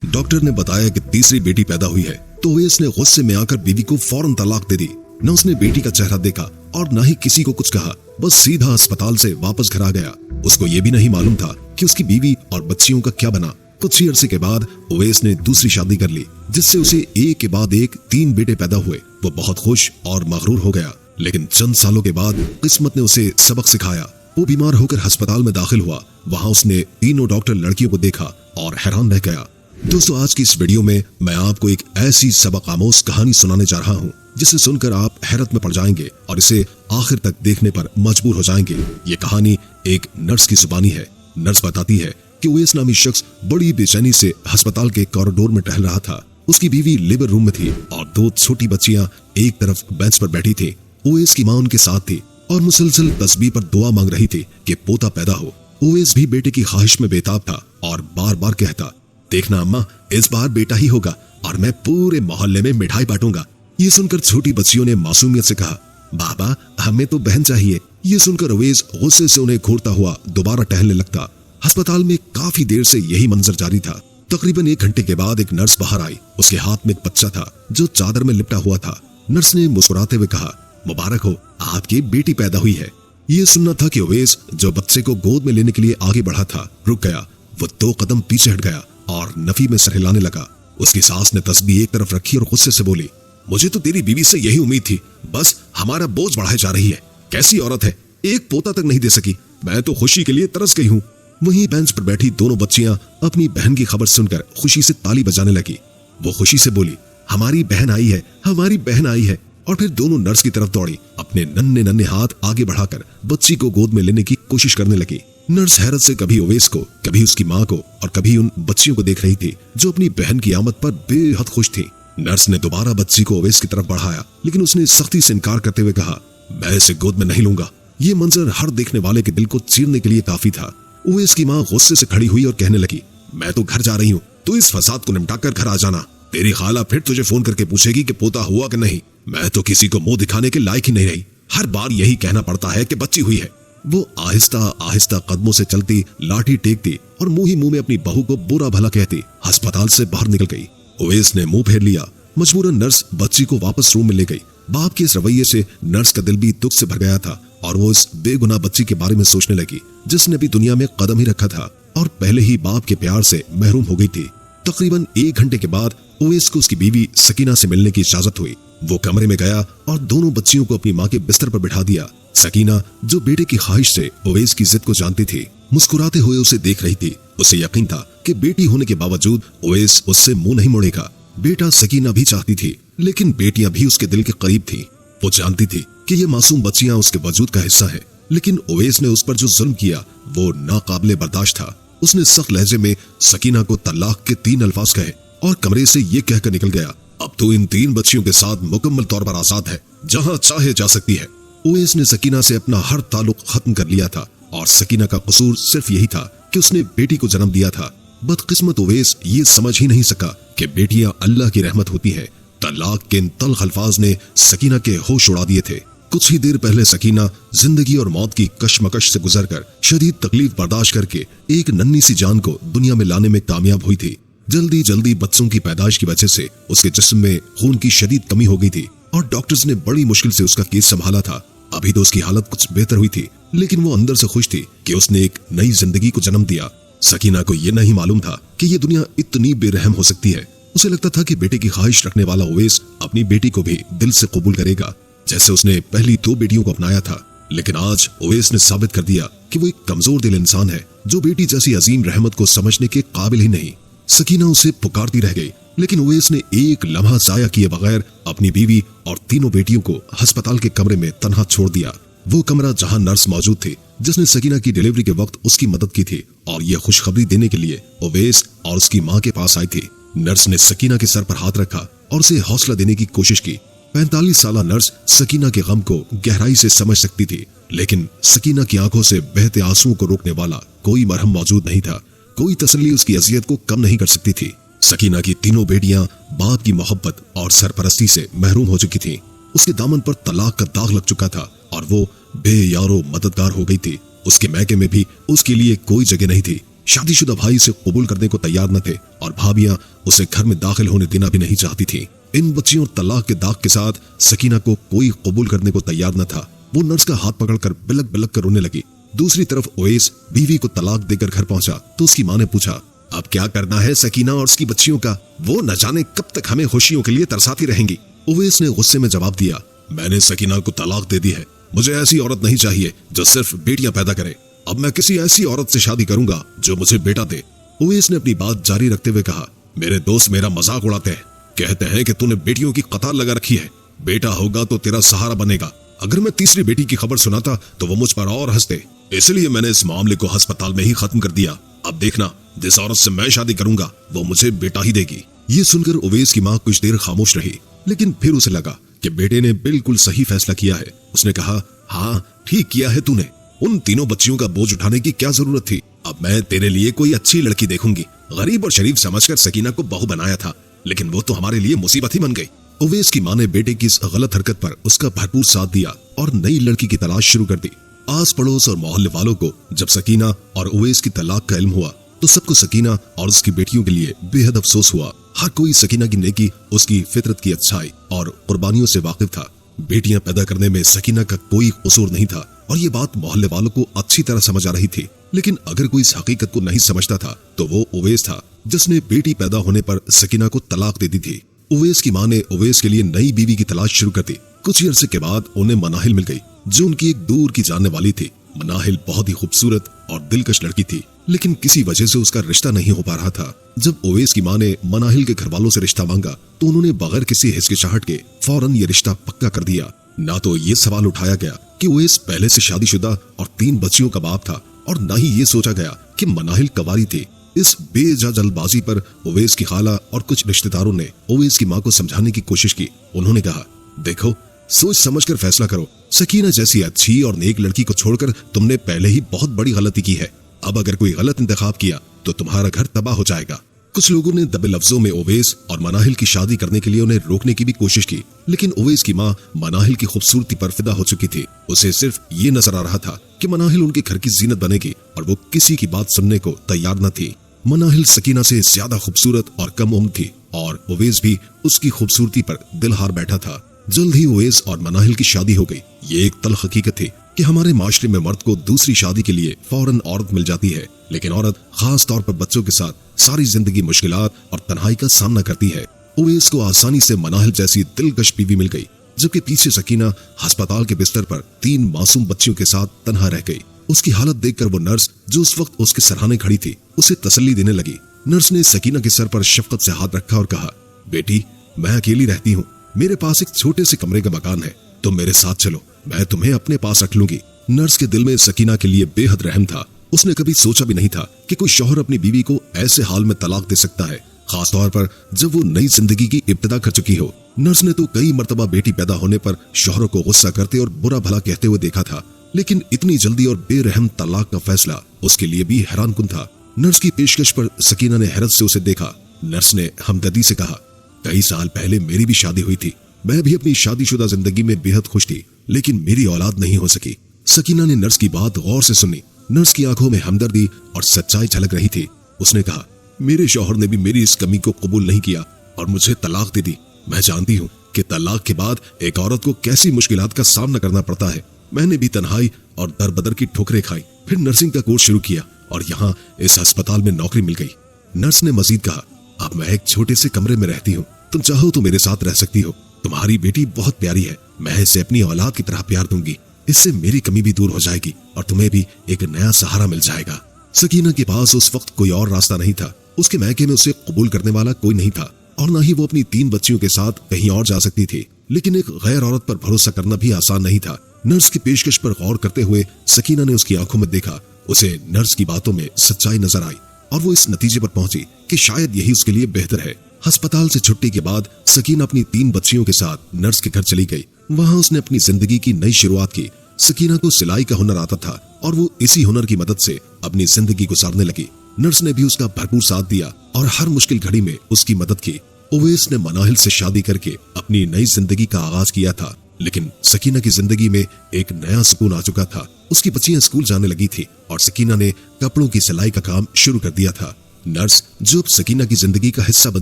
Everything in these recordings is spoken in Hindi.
डॉक्टर ने बताया कि तीसरी बेटी पैदा हुई है तो ओवैस ने गुस्से में आकर बीवी को फौरन तलाक दे दी। न उसने बेटी का चेहरा देखा और न ही किसी को कुछ कहा, बस सीधा अस्पताल से वापस घर आ गया। उसको ये भी नहीं मालूम था कि उसकी बीवी और बच्चियों का क्या बना। कुछ ही अरसे के बाद ओवैस ने दूसरी शादी कर ली, जिससे उसे एक के बाद एक 3 बेटे पैदा हुए। वो बहुत खुश और मगरूर हो गया, लेकिन चंद सालों के बाद किस्मत ने उसे सबक सिखाया। वो बीमार होकर अस्पताल में दाखिल हुआ। वहाँ उसने तीनों डॉक्टर लड़कियों को देखा और हैरान रह गया। दोस्तों, आज की इस वीडियो में मैं आपको एक ऐसी सबक आमोज कहानी सुनाने जा रहा हूँ जिसे सुनकर आप हैरत में पड़ जाएंगे और इसे आखिर तक देखने पर मजबूर हो जाएंगे। ये कहानी एक नर्स की जुबानी है। नर्स बताती है कि ओवैस नामी शख्स बड़ी बेचैनी से अस्पताल के कॉरिडोर में टहल रहा था। उसकी बीवी लेबर रूम में थी और 2 छोटी बच्चियां एक तरफ बेंच पर बैठी थी। ओवैस की मां उनके साथ थी और मुसलसल तस्बीह पर दुआ मांग रही थी कि पोता पैदा हो। ओवैस भी बेटे की ख्वाहिश में बेताब था और बार बार कहता, देखना अम्मा, इस बार बेटा ही होगा और मैं पूरे मोहल्ले में मिठाई बांटूंगा। ये सुनकर छोटी बच्चियों ने मासूमियत से कहा, बाबा हमें तो बहन चाहिए। ये सुनकर ओवैस गुस्से से उन्हें घूरता हुआ दोबारा टहलने लगता। अस्पताल में काफी देर से यही मंजर जारी था। तकरीबन 1 घंटे के बाद एक नर्स बाहर आई। उसके हाथ में एक बच्चा था जो चादर में लिपटा हुआ था। नर्स ने मुस्कुराते हुए कहा, मुबारक हो, आपकी बेटी पैदा हुई है। ये सुनना था कि ओवैस जो बच्चे को गोद में लेने के लिए आगे बढ़ा था रुक गया। वो 2 कदम पीछे हट गया और नफी में सर हिलाने लगा। उसकी सास ने तस्बीह एक तरफ रखी और गुस्से से बोली, मुझे तो तेरी बीवी से यही उम्मीद थी, बस हमारा बोझ बढ़ाई जा रही है। कैसी औरत है, एक पोता तक नहीं दे सकी। मैं तो खुशी के लिए तरस गई हूँ। वहीं बेंच पर बैठी दोनों बच्चियां अपनी बहन की खबर सुनकर खुशी से ताली बजाने लगी। वो खुशी से बोली, हमारी बहन आई है, हमारी बहन आई है। और फिर दोनों नर्स की तरफ दौड़ी, अपने नन्हे नन्हे हाथ आगे बढ़ाकर बच्ची को गोद में लेने की कोशिश करने लगी। नर्स हैरत से कभी ओवैस को, कभी उसकी माँ को और कभी उन बच्चियों को देख रही थी जो अपनी बहन की आमद पर बेहद खुश थी। नर्स ने दोबारा बच्ची को ओवैस की तरफ बढ़ाया, लेकिन उसने सख्ती से इनकार करते हुए कहा, मैं इसे गोद में नहीं लूंगा। ये मंजर हर देखने वाले के दिल को चीरने के लिए काफी था। ओवैस की माँ गुस्से से खड़ी हुई और कहने लगी, मैं तो घर जा रही हूँ, तू इस फसाद को निपटाकर घर आ जाना। तेरी खाला फिर तुझे फोन करके पूछेगी कि पोता हुआ कि नहीं। मैं तो किसी को मुंह दिखाने के लायक ही नहीं रही, हर बार यही कहना पड़ता है कि बच्ची हुई है। वो आहिस्ता आहिस्ता कदमों से चलती, लाठी टेकती और मुंह ही मुंह में अपनी बहू को बुरा भला कहती अस्पताल से बाहर निकल गई। ओवैस ने मुंह फेर लिया। मजबूरन नर्स बच्ची को वापस रूम में ले गई। बाप के इस रवैये से नर्स का दिल भी दुख से भर गया था और वो इस बेगुनाह बच्ची के बारे में सोचने लगी जिसने अभी दुनिया में कदम ही रखा था और पहले ही बाप के प्यार से महरूम हो गई थी। तकरीबन 1 घंटे के बाद ओवैस को उसकी बीवी सकीना से मिलने की इजाजत हुई। वो कमरे में गया और दोनों बच्चियों को अपनी माँ के बिस्तर पर बिठा दिया। सकीना, जो बेटे की ख्वाहिश से ओवैस की जिद को जानती थी, मुस्कुराते हुए उसे देख रही थी। उसे यकीन था कि बेटी होने के बावजूद ओवैस उससे मुंह नहीं मोड़ेगा। बेटा सकीना भी चाहती थी, लेकिन बेटियां भी उसके दिल के करीब थी। वो जानती थी कि ये मासूम बच्चियां उसके वजूद का हिस्सा है, लेकिन ओवैस ने उस पर जो जुल्म किया वो नाकाबिले बर्दाश्त था। उसने सख्त लहजे में सकीना को तलाक के 3 अल्फाज कहे और कमरे से ये कहकर निकल गया, अब तो इन 3 बच्चियों के साथ मुकम्मल तौर पर आजाद है, जहां चाहे जा सकती है। ओवैस ने सकीना से अपना हर ताल्लुक खत्म कर लिया था और सकीना का कसूर सिर्फ यही था कि उसने बेटी को जन्म दिया था। बदकिस्मत ओवैस ये समझ ही नहीं सका कि बेटियां अल्लाह की रहमत होती है। तलाक के इन तल्ख अल्फाज ने सकीना के होश उड़ा दिए थे। कुछ ही देर पहले सकीना जिंदगी और मौत की कशमकश से गुजरकर शदीद तकलीफ बर्दाश्त करके एक नन्ही सी जान को दुनिया में लाने में कामयाब हुई थी। जल्दी जल्दी बच्चों की पैदाइश की वजह से उसके जिस्म में खून की शदीद कमी हो गई थी और डॉक्टर्स ने बड़ी मुश्किल से उसका केस संभाला था। अभी तो उसकी हालत कुछ बेहतर हुई थी, लेकिन वो अंदर से खुश थी कि उसने एक नई जिंदगी को जन्म दिया। सकीना को यह नहीं मालूम था कि ये दुनिया इतनी बेरहम हो सकती है। उसे लगता था कि बेटे की ख्वाहिश रखने वाला ओवैस अपनी बेटी को भी दिल से कबूल करेगा, जैसे उसने पहली 2 बेटियों को अपनाया था। लेकिन आज ओवैस ने साबित कर दिया कि वो एक कमजोर दिल इंसान है जो बेटी जैसी अजीम रहमत को समझने के काबिल ही नहीं। सकीना उसे पुकारती रह गई, लेकिन ओवैस ने एक लम्हा जाया किए बगैर अपनी बीवी और 3 बेटियों को अस्पताल के कमरे में तन्हा छोड़ दिया। वो कमरा जहां नर्स मौजूद थी जिसने सकीना की डिलीवरी के वक्त उसकी मदद की थी और यह खुशखबरी देने के लिए ओवैस और उसकी माँ के पास आई थी। नर्स ने सकीना के सर पर हाथ रखा और उसे हौसला देने की कोशिश की। 45 साला नर्स सकीना के गम को गहराई से समझ सकती थी, लेकिन सकीना की आंखों से बहते आंसुओं को रोकने वाला कोई मरहम मौजूद नहीं था। कोई तसल्ली उसकी अजियत को कम नहीं कर सकती थी। सकीना की 3 बेटियां बाप की मोहब्बत और सरपरस्ती से महरूम हो चुकी थीं। उसके दामन पर तलाक का दाग लग चुका था और वो बेयारो मददगार हो गई थी। उसके मैके में भी उसके लिए कोई जगह नहीं थी। शादीशुदा भाई इसे कबूल करने को तैयार न थे और भाभियां उसे घर में दाखिल होने देना भी नहीं चाहती थी। इन बच्चियों और तलाक के दाग के साथ सकीना को कोई कबूल करने को तैयार न था। वो नर्स का हाथ पकड़कर बिलक बिलक कर रोने लगी। दूसरी तरफ ओवैस बीवी को तलाक देकर घर पहुंचा तो उसकी मां ने पूछा, अब क्या करना है सकीना और उसकी बच्चियों का? वो न जाने कब तक हमें खुशियों के लिए तरसाती रहेंगी। ओवैस ने गुस्से में जवाब दिया, मैंने सकीना को तलाक दे दी है। मुझे ऐसी औरत नहीं चाहिए जो सिर्फ बेटियां पैदा करे। अब मैं किसी ऐसी औरत से शादी करूंगा जो मुझे बेटा दे। ओवैस ने अपनी बात जारी रखते हुए कहा, मेरे दोस्त मेरा मजाक उड़ाते हैं, कहते हैं कि तूने बेटियों की कतार लगा रखी है। बेटा होगा तो तेरा सहारा बनेगा। अगर मैं तीसरी बेटी की खबर सुनाता तो वो मुझ पर और हंसते, इसलिए मैंने इस मामले को अस्पताल में ही खत्म कर दिया। अब देखना, जिस औरत से मैं शादी करूंगा वो मुझे बेटा ही देगी। ये सुनकर ओवैस की मां कुछ देर खामोश रही, लेकिन फिर उसे लगा कि बेटे ने बिल्कुल सही फैसला किया है। उसने कहा, हाँ ठीक किया है तूने। उन तीनों बच्चियों का बोझ उठाने की क्या जरूरत थी? अब मैं तेरे लिए कोई अच्छी लड़की देखूंगी। गरीब और शरीफ समझकर सकीना को बहू बनाया था, लेकिन वो तो हमारे लिए मुसीबत ही बन गई। ओवैस की मां ने बेटे की इस गलत हरकत पर उसका भरपूर साथ दिया और नई लड़की की तलाश शुरू कर दी। आस पड़ोस और मोहल्ले वालों को जब सकीना और ओवैस की तलाक का इल्म हुआ तो सबको सकीना और उसकी बेटियों के लिए बेहद अफसोस हुआ। हर कोई सकीना की नेकी, उसकी फितरत की अच्छाई और कुर्बानियों से वाकिफ था। बेटियां पैदा करने में सकीना का कोई कसूर नहीं था और ये बात मोहल्ले वालों को अच्छी तरह समझ आ रही थी। लेकिन अगर कोई इस हकीकत को नहीं समझता था तो वो ओवैस था, जिसने बेटी पैदा होने पर सकीना को तलाक दे दी थी। ओवैस की मां ने ओवैस के लिए नई बीवी की तलाश शुरू कर दी। कुछ अरसे के बाद उन्हें मनाहिल मिल गई, जो उनकी एक दूर की जानने वाली थी। मनाहिल बहुत ही खूबसूरत और दिलकश लड़की थी, लेकिन किसी वजह से उसका रिश्ता नहीं हो पा रहा था। जब ओवैस की मां ने मनाहिल के घर वालों से रिश्ता मांगा तो उन्होंने बगैर किसी हिचकिचाहट के फौरन ये रिश्ता पक्का कर दिया। ना तो ये सवाल उठाया गया कि ओवैस पहले से शादीशुदा और 3 बच्चियों का बाप था, और ना ही ये सोचा गया कि मनाहिल कवारी थी। इस बेजा जल्दबाजी पर ओवैस की खाला और कुछ रिश्तेदारों ने ओवैस की मां को समझाने की कोशिश की। उन्होंने कहा, देखो, सोच समझकर फैसला करो। सकीना जैसी अच्छी और नेक लड़की को छोड़कर तुमने पहले ही बहुत बड़ी गलती की है। अब अगर कोई गलत इंतखाब किया तो तुम्हारा घर तबाह हो जाएगा। कुछ लोगों ने दबे लफ्जों में ओवैस और मनाहिल की शादी करने के लिए उन्हें रोकने की भी कोशिश की, लेकिन ओवैस की मां मनाहिल की खूबसूरती पर फिदा हो चुकी थी। उसे सिर्फ ये नजर आ रहा था कि मनाहिल उनके घर की जीनत बनेगी और वो किसी की बात सुनने को तैयार न थी। मनाहिल सकीना से ज्यादा खूबसूरत और कम उम्र थी और ओवैस भी उसकी खूबसूरती पर दिल हार बैठा था। जल्द ही ओवैस और मनाहिल की शादी हो गई। ये एक तल्ख हकीकत थी कि हमारे माशरे में मर्द को दूसरी शादी के लिए फौरन औरत मिल जाती है, लेकिन औरत खास तौर पर बच्चों के साथ सारी जिंदगी मुश्किलात और तन्हाई का सामना करती है। ओवैस को आसानी से मनाहिल जैसी दिलकश बीवी मिल गई, जबकि पीछे सकीना अस्पताल के बिस्तर पर 3 मासूम बच्चियों के साथ तन्हा रह गई। उसकी हालत देखकर वो नर्स जो उस वक्त उसके सराहने खड़ी थी उसे तसल्ली देने लगी। नर्स ने सकीना के सर पर शफकत से हाथ रखा और कहा, बेटी, मैं अकेली रहती हूँ। मेरे पास एक छोटे से कमरे का मकान है, तुम मेरे साथ चलो, मैं तुम्हें अपने पास रख लूंगी। नर्स के दिल में सकीना के लिए बेहद रहम था। उसने कभी सोचा भी नहीं था कि कोई शौहर अपनी बीवी को ऐसे हाल में तलाक दे सकता है, खास तौर पर जब वो नई जिंदगी की इब्तिदा कर चुकी हो। नर्स ने तो कई मर्तबा बेटी पैदा होने पर शौहरों को गुस्सा करते और बुरा भला कहते हुए देखा था, लेकिन इतनी जल्दी और बेरहम तलाक का फैसला उसके लिए भी हैरानकुन था। नर्स की पेशकश पर सकीना ने हैरत से उसे देखा। नर्स ने हमदर्दी से कहा, कई साल पहले मेरी भी शादी हुई थी। मैं भी अपनी शादीशुदा जिंदगी में बेहद खुश थी, लेकिन मेरी औलाद नहीं हो सकी। सकीना ने नर्स की बात गौर से सुनी। नर्स की आंखों में हमदर्दी और सच्चाई झलक रही थी। उसने कहा, मेरे शौहर ने भी मेरी इस कमी को कबूल नहीं किया और मुझे तलाक दे दी। मैं जानती हूँ कि तलाक के बाद एक औरत को कैसी मुश्किलात का सामना करना पड़ता है। मैंने भी तन्हाई और दर बदर की ठोकरें खाई, फिर नर्सिंग का कोर्स शुरू किया और यहाँ इस अस्पताल में नौकरी मिल गई। नर्स ने मजीद कहा, अब मैं एक छोटे से कमरे में रहती हूँ, तुम चाहो तो मेरे साथ रह सकती हो। तुम्हारी बेटी बहुत प्यारी है, मैं इसे अपनी औलाद की तरह प्यार दूंगी। इससे मेरी कमी भी दूर हो जाएगी और तुम्हें भी एक नया सहारा मिल जाएगा। सकीना के पास उस वक्त कोई और रास्ता नहीं था। उसके मैके में उसे कबूल करने वाला कोई नहीं था और न ही वो अपनी 3 बच्चियों के साथ कहीं और जा सकती थी। लेकिन एक गैर औरत पर भरोसा करना भी आसान नहीं था। नर्स की पेशकश पर गौर करते हुए सकीना ने उसकी आंखों में देखा। उसे नर्स की बातों में सच्चाई नजर आई और वो इस नतीजे पर पहुंची कि शायद यही उसके लिए बेहतर है। अस्पताल से छुट्टी के बाद सकीना अपनी 3 बच्चियों के साथ नर्स के घर चली गई। वहां उसने अपनी जिंदगी की नई शुरुआत की। सकीना को सिलाई का हुनर आता था और वो इसी हुनर की मदद से अपनी जिंदगी गुजारने लगी। नर्स ने भी उसका भरपूर साथ दिया और हर मुश्किल घड़ी में उसकी मदद की। ओवैस ने मनाहिल से शादी करके अपनी नई जिंदगी का आगाज किया था, लेकिन सकीना की जिंदगी में एक नया सुकून आ चुका था। उसकी बच्चियां स्कूल जाने लगी थी और सकीना ने कपड़ों की सिलाई का काम शुरू कर दिया था। नर्स, जो अब सकीना की जिंदगी का हिस्सा बन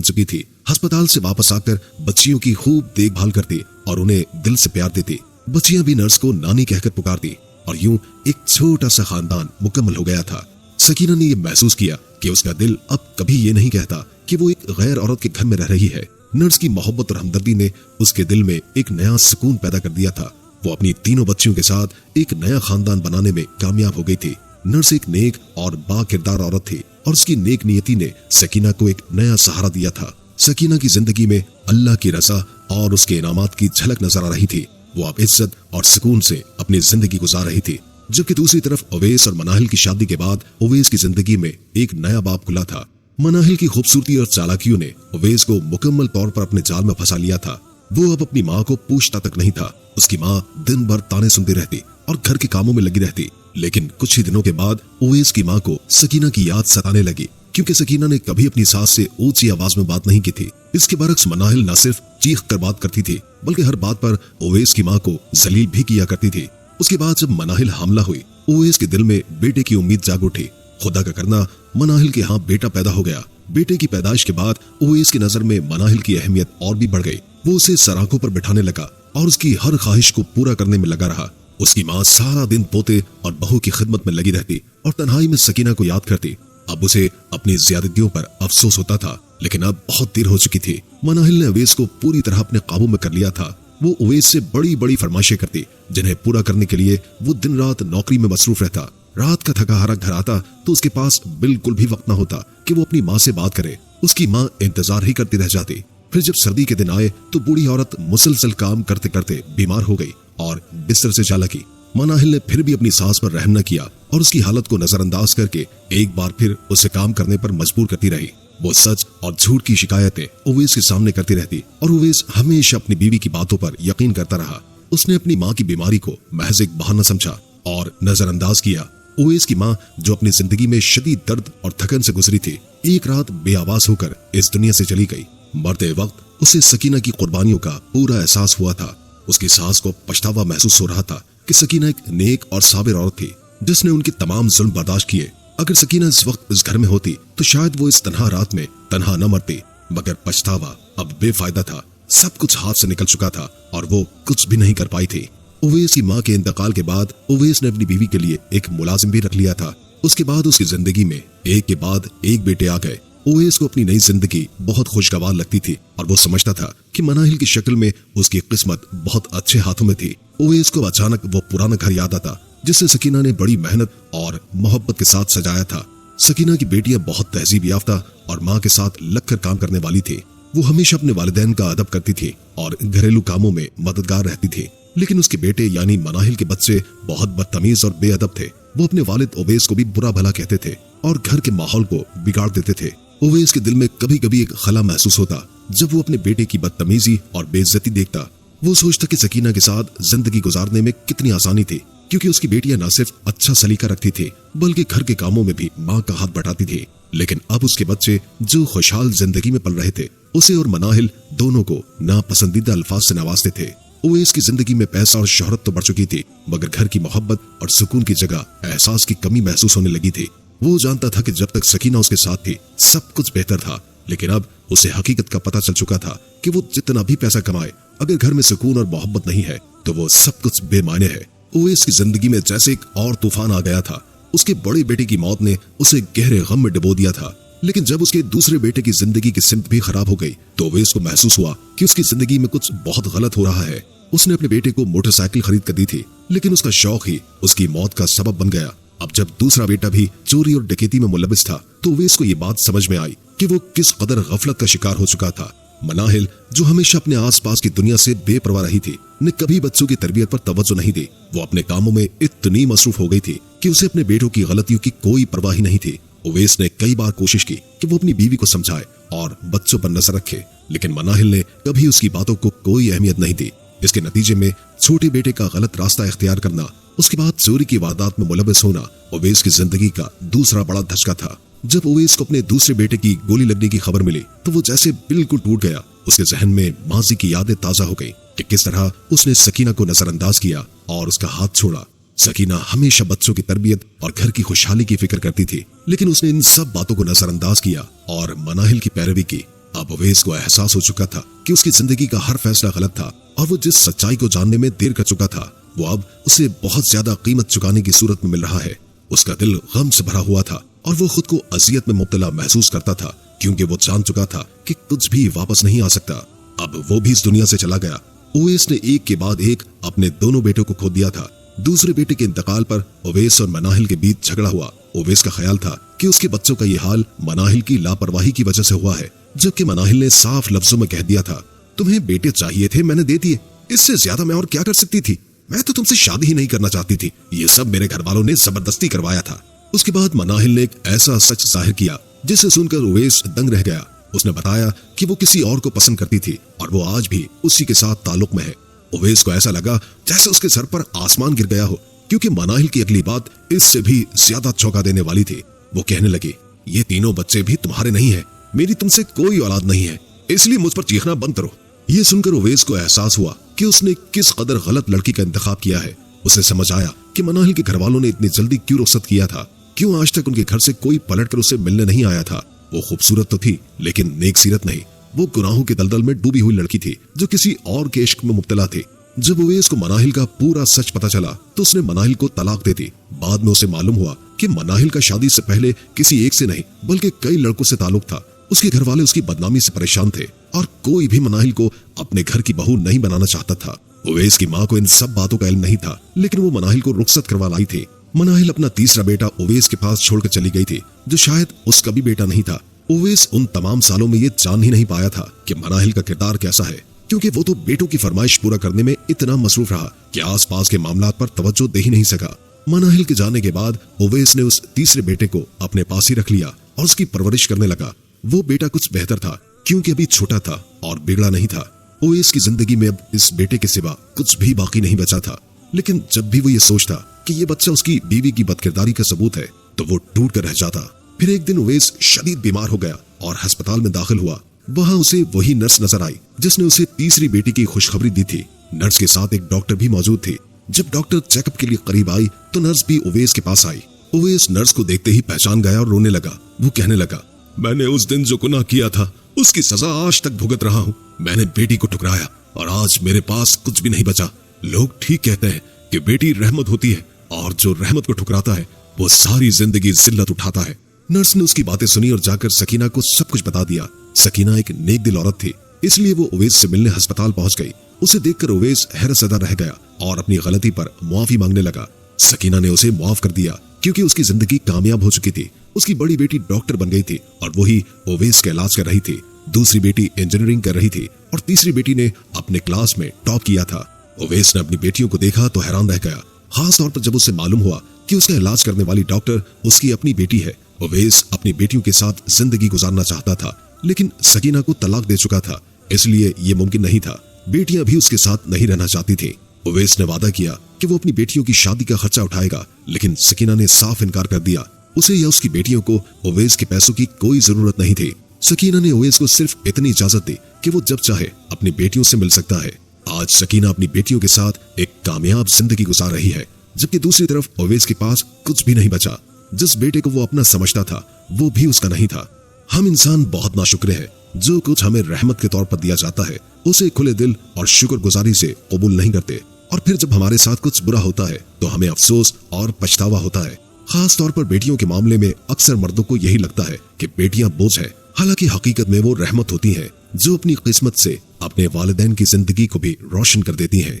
चुकी थी, अस्पताल से वापस आकर बच्चियों की खूब देखभाल करती और उन्हें दिल से प्यार देती। बच्चियां भी नर्स को नानी कहकर पुकारती और यूं एक छोटा सा खानदान मुकम्मल हो गया था। सकीना ने यह महसूस किया कि उसका दिल अब कभी ये नहीं कहता कि वो एक गैर औरत के घर में रह रही है। नर्स की मोहब्बत और हमदर्दी ने उसके दिल में एक नया सुकून पैदा कर दिया था। वो अपनी तीनों बच्चियों के साथ एक नया खानदान बनाने में कामयाब हो गई थी। नर्स एक नेक और बाकिरदार औरत थी और उसकी नेक नियति ने सकीना को एक नया सहारा दिया था। सकीना की जिंदगी में अल्लाह की रज़ा और उसके इनामात की झलक नजर आ रही थी। वो अब इज्जत और सुकून से अपनी जिंदगी गुजार रही थी। जबकि दूसरी तरफ उवैस और मनाहिल की शादी के बाद उवैस की जिंदगी में एक नया बाब खुला था। मनाहिल की खूबसूरती और चालाकियों ने उवैस को मुकम्मल तौर पर अपने जाल में फंसा लिया था। वो अब अपनी माँ को पूछता तक नहीं था। उसकी माँ दिन भर ताने सुनती रहती और घर के कामों में लगी रहती। लेकिन कुछ ही दिनों के बाद उवैस की माँ को सकीना की याद सताने लगी, क्योंकि सकीना ने कभी अपनी सास से ऊंची आवाज में बात नहीं की थी। इसके बरक्स मनाहिल न सिर्फ चीख कर बात करती थी, बल्कि हर बात पर उवैस की माँ को जलील भी किया करती थी। उसके बाद जब मनाहिल हामला हुई, उवैस के दिल में बेटे की उम्मीद जाग उठी। खुदा का करना, मनाहिल के यहाँ बेटा पैदा हो गया। बेटे की पैदाइश के बाद उवैस की नजर में मनाहिल की अहमियत और भी बढ़ गई। वो उसे सराखों पर बिठाने लगा और उसकी हर ख्वाहिश को पूरा करने में लगा रहा। उसकी माँ सारा दिन पोते और बहू की खिदमत में लगी रहती और तन्हाई में सकीना को याद करती। अब उसे अपनी ज्यादतियों पर अफसोस होता था, लेकिन अब बहुत देर हो चुकी थी। मनाहिल ने उवैस को पूरी तरह अपने काबू में कर लिया था। वो उवैस से बड़ी बड़ी फरमाइशें करती, जिन्हें पूरा करने के लिए वो दिन रात नौकरी में मसरूफ रहता। रात का थका हारा घर आता तो उसके पास बिल्कुल भी वक्त न होता कि वो अपनी माँ से बात करे। उसकी माँ इंतजार ही करती रह जाती। फिर जब सर्दी के दिन आए तो बूढ़ी औरत मुसलसल काम करते करते बीमार हो गई और बिस्तर से जा लगी। मनाहिल ने फिर भी अपनी सास पर रहम न किया और उसकी हालत को नजरअंदाज करके एक बार फिर उसे काम करने पर मजबूर करती रही। वो सच और झूठ की शिकायतें उवैस के सामने करती रहती और उवैस हमेशा अपनी बीवी की बातों पर यकीन करता रहा। उसने अपनी माँ की बीमारी को महज एक बहाना समझा और नजरअंदाज किया। उवैस की माँ, जो अपनी जिंदगी में शदीद दर्द और थकन से गुजरी थी, एक रात बेआवाज होकर इस दुनिया से चली गई। मरते वक्त उसे सकीना की कुर्बानियों का पूरा एहसास हुआ था। उसकी सास को पछतावा महसूस हो रहा था कि सकीना एक नेक और साबिर औरत थी, जिसने उनके तमाम जुल्म बर्दाश्त किए। अगर सकीना इस वक्त इस घर में होती तो शायद वो इस तन्हा रात में तन्हा न मरती। मगर पछतावा अब बेफायदा था। सब कुछ हाथ से निकल चुका था और वो कुछ भी नहीं कर पाई थी। उवैस की माँ के इंतकाल के बाद उवैस ने अपनी बीवी के लिए एक मुलाजिम भी रख लिया था। उसके बाद उसकी जिंदगी में एक के बाद एक बेटे आ गए। उवैस को अपनी नई जिंदगी बहुत खुशगवार लगती थी और वो समझता था कि मनाहिल की शक्ल में उसकी किस्मत बहुत अच्छे हाथों में थी। उवैस को अचानक वो पुराना घर याद आता जिसे सकीना ने बड़ी मेहनत और मोहब्बत के साथ सजाया था। सकीना की बेटियां बहुत तहजीब याफ्ता और माँ के साथ लगकर काम करने वाली थी। वो हमेशा अपने वालिदैन का अदब करती थी और घरेलू कामों में मददगार रहती थी। लेकिन उसके बेटे यानी मनाहिल के बच्चे बहुत बदतमीज और बेअदब थे। वो अपने वालिद उवैस को भी बुरा भला कहते थे और घर के माहौल को बिगाड़ देते थे। उवैस के दिल में कभी कभी एक खला महसूस होता जब वो अपने बेटे की बदतमीजी और बेइज्जती देखता। वो सोचता कि सकीना के साथ जिंदगी गुजारने में कितनी आसानी थी, क्योंकि उसकी बेटियां न सिर्फ अच्छा सलीका रखती थी बल्कि घर के कामों में भी माँ का हाथ बटाती थी। लेकिन अब उसके बच्चे जो खुशहाल जिंदगी में पल रहे थे, उसे और मनाहिल दोनों को नापसंदीदा अल्फाज से नवाजते थे। उवैस की जिंदगी में पैसा और शोहरत तो बढ़ चुकी थी, मगर घर की मोहब्बत और सुकून की जगह एहसास की कमी महसूस होने लगी थी। वो जानता था कि जब तक सकीना उसके साथ थी सब कुछ बेहतर था, लेकिन अब उसे हकीकत का पता चल चुका था कि वो जितना भी पैसा कमाए, अगर घर में सुकून और मोहब्बत नहीं है तो वो सब कुछ बेमायने है। उवैस की जिंदगी में जैसे एक और तूफान आ गया था। उसके बड़े बेटे की मौत ने उसे गहरे गम में डुबो दिया था। लेकिन जब उसके दूसरे बेटे की जिंदगी की सिमत भी खराब हो गई तो उवैस को महसूस हुआ कि उसकी जिंदगी में कुछ बहुत गलत हो रहा है। उसने अपने बेटे को मोटरसाइकिल खरीद कर दी थी, लेकिन उसका शौक ही उसकी मौत का सबब बन गया। अब जब दूसरा बेटा भी चोरी और डकैती में मुलविस था तो उवैस को ये बात समझ में आई कि वो किस कदर गफलत का शिकार हो चुका था। मनाहिल, जो हमेशा अपने आसपास की दुनिया से बेपरवाह रही थी, ने कभी बच्चों की तरबियत पर तवज्जो नहीं दी। वो अपने कामों में इतनी मसरूफ हो गई थी कि उसे अपने बेटों की गलतियों की कोई परवाह ही नहीं थी। उवैस ने कई बार कोशिश की कि वो अपनी बीवी को समझाए और बच्चों पर नजर रखे, लेकिन मनाहिल ने कभी उसकी बातों को कोई अहमियत नहीं दी। इसके नतीजे में छोटे बेटे का गलत रास्ता इख्तियार करना, उसके बाद चोरी की वारदात में मुलविस होना उवैस की जिंदगी का दूसरा बड़ा धचका था। जब उवैस को अपने दूसरे बेटे की गोली लगने की खबर मिली तो वो जैसे बिल्कुल टूट गया। उसके जहन में माजी की यादें ताजा हो गई कि किस तरह उसने सकीना को नजरअंदाज किया और उसका हाथ छोड़ा। सकीना हमेशा बच्चों की तरबियत और घर की खुशहाली की फिक्र करती थी, लेकिन उसने इन सब बातों को नजरअंदाज किया और मनाहिल की पैरवी की। अब उवैस को एहसास हो चुका था कि उसकी जिंदगी का हर फैसला गलत था और वो जिस सच्चाई को जानने में देर कर चुका था वो अब उसे बहुत ज्यादा कीमत चुकाने की सूरत में मिल रहा है। उसका दिल गम से भरा हुआ था और वो खुद को अजियत में मुब्तला महसूस करता था, क्योंकि वो जान चुका था कि कुछ भी वापस नहीं आ सकता। अब वो भी इस दुनिया से चला गया। उवैस ने एक के बाद एक अपने दोनों बेटों को खो दिया था। दूसरे बेटे के इंतकाल पर उवैस और मनाहिल के बीच झगड़ा हुआ। उवैस का ख्याल था कि उसके बच्चों का ये हाल मनाहिल की लापरवाही की वजह से हुआ है, जबकि मनाहिल ने साफ लफ्जों में कह दिया था, तुम्हें बेटे चाहिए थे, मैंने दे दिए, इससे ज्यादा मैं और क्या कर सकती थी, मैं तो तुमसे शादी ही नहीं करना चाहती थी, ये सब मेरे घर वालों ने जबरदस्ती करवाया था। उसके बाद मनाहिल ने एक ऐसा सच जाहिर किया जिसे सुनकर उवैस दंग रह गया। उसने बताया कि वो किसी और को पसंद करती थी और वो आज भी उसी के साथ ताल्लुक में है। उवैस को ऐसा लगा जैसे उसके सर पर आसमान गिर गया हो, क्योंकि मनाहिल की अगली बात इससे भी ज्यादा चौंका देने वाली थी। वो कहने लगी, ये तीनों बच्चे भी तुम्हारे नहीं है, मेरी तुमसे कोई औलाद नहीं है, इसलिए मुझ पर चीखना बंद करो। ये सुनकर उवैस को एहसास हुआ कि उसने किस कदर गलत लड़की का इंतखाब किया है। उसे समझ आया कि मनाहिल के घर वालों ने इतनी जल्दी क्यों रुखसत किया था, क्यों आज तक उनके घर से कोई पलट कर उसे मिलने नहीं आया था। वो खूबसूरत तो थी लेकिन नेक सीरत नहीं, वो गुनाहों के दलदल में डूबी हुई लड़की थी जो किसी और के इश्क में मुब्तला थी। जब उवैस को मनाहिल का पूरा सच पता चला तो उसने मनाहिल को तलाक दे दी। बाद में उसे मालूम हुआ कि मनाहिल का शादी से पहले किसी एक से नहीं बल्कि कई लड़कों से ताल्लुक था। उसके घर वाले उसकी बदनामी से परेशान थे और कोई भी मनाहिल को अपने घर की बहू नहीं बनाना चाहता था। उवैस की माँ को इन सब बातों का इल्म नहीं था, लेकिन वो मनाहिल को रुखसत करवा लाई थी। मनाहिल अपना तीसरा बेटा उवैस के पास छोड़कर चली गई थी, जो शायद उसका भी बेटा नहीं था। उवैस उन तमाम सालों में ये जान ही नहीं पाया था कि मनाहिल का किरदार कैसा है, क्योंकि वो तो बेटों की फरमाइश पूरा करने में इतना मसरूफ रहा कि आसपास के मामलात पर तवज्जो दे ही नहीं सका। मनाहिल के जाने के बाद उवैस ने उस तीसरे बेटे को अपने पास ही रख लिया और उसकी परवरिश करने लगा। वो बेटा कुछ बेहतर था, क्योंकि अभी छोटा था और बिगड़ा नहीं था। उवैस की जिंदगी में अब इस बेटे के सिवा कुछ भी बाकी नहीं बचा था। लेकिन जब भी वो ये सोचता कि ये बच्चा उसकी बीवी की बदकिरदारी का सबूत है, तो वो टूट कर रह जाता। फिर एक दिन उवैस शदीद बीमार हो गया और अस्पताल में दाखिल हुआ। वहां उसे वही नर्स नजर आई जिसने उसे तीसरी बेटी की खुशखबरी दी थी। नर्स के साथ एक डॉक्टर भी मौजूद थे। जब डॉक्टर चेकअप के लिए करीब आई तो नर्स भी उवैस के पास आई। उवैस नर्स को देखते ही पहचान गया और रोने लगा। वो कहने लगा, मैंने उस दिन जो गुनाह किया था उसकी सजा आज तक भुगत रहा हूँ। मैंने बेटी को ठुकराया और आज मेरे पास कुछ भी नहीं बचा। लोग ठीक कहते हैं कि बेटी रहमत होती है और जो रहमत को ठुकराता है वो सारी जिंदगी जिल्लत उठाता है। नर्स ने उसकी बातें सुनी और जाकर सकीना को सब कुछ बता दिया। सकीना एक नेक दिल औरत थी, इसलिए वो उवैस से मिलने अस्पताल पहुंच गई। उसे देखकर उवैस हैरतज़दा रह गया और अपनी गलती पर मुआफी मांगने लगा। सकीना ने उसे माफ कर दिया क्योंकि उसकी जिंदगी कामयाब हो चुकी थी। उसकी बड़ी बेटी डॉक्टर बन गई थी और वही उवैस का इलाज कर रही थी। दूसरी बेटी इंजीनियरिंग कर रही थी और तीसरी बेटी ने अपने क्लास में टॉप किया था। उवैस ने अपनी बेटियों को देखा तो हैरान रह गया, खास तौर पर जब उसे मालूम हुआ कि उसका इलाज करने वाली डॉक्टर उसकी अपनी बेटी है। उवैस अपनी बेटियों के साथ जिंदगी गुजारना चाहता था, लेकिन सकीना को तलाक दे चुका था, इसलिए ये मुमकिन नहीं था। बेटियां भी उसके साथ नहीं रहना चाहती थी। उवैस ने वादा किया कि वो अपनी बेटियों की शादी का खर्चा उठाएगा, लेकिन सकीना ने साफ इनकार कर दिया। उसे या उसकी बेटियों को उवैस के पैसों की कोई जरूरत नहीं थी। सकीना ने उवैस को सिर्फ इतनी इजाजत दी कि वो जब चाहे अपनी बेटियों से मिल सकता है। आज सकीना अपनी बेटियों के साथ एक कामयाब जिंदगी गुजार रही है, जबकि दूसरी तरफ उवैस के पास कुछ भी नहीं बचा। जिस बेटे को वो अपना समझता था वो भी उसका नहीं था। हम इंसान बहुत नाशुक्र हैं। जो कुछ हमें रहमत के तौर पर दिया जाता है उसे खुले दिल और शुक्रगुजारी से कबूल नहीं करते, और फिर जब हमारे साथ कुछ बुरा होता है तो हमें अफसोस और पछतावा होता है। खास तौर पर बेटियों के मामले में अक्सर मर्दों को यही लगता है कि बेटियां बोझ है, हालांकि हकीकत में वो रहमत होती हैं जो अपनी किस्मत से अपने वालिदैन की जिंदगी को भी रोशन कर देती हैं।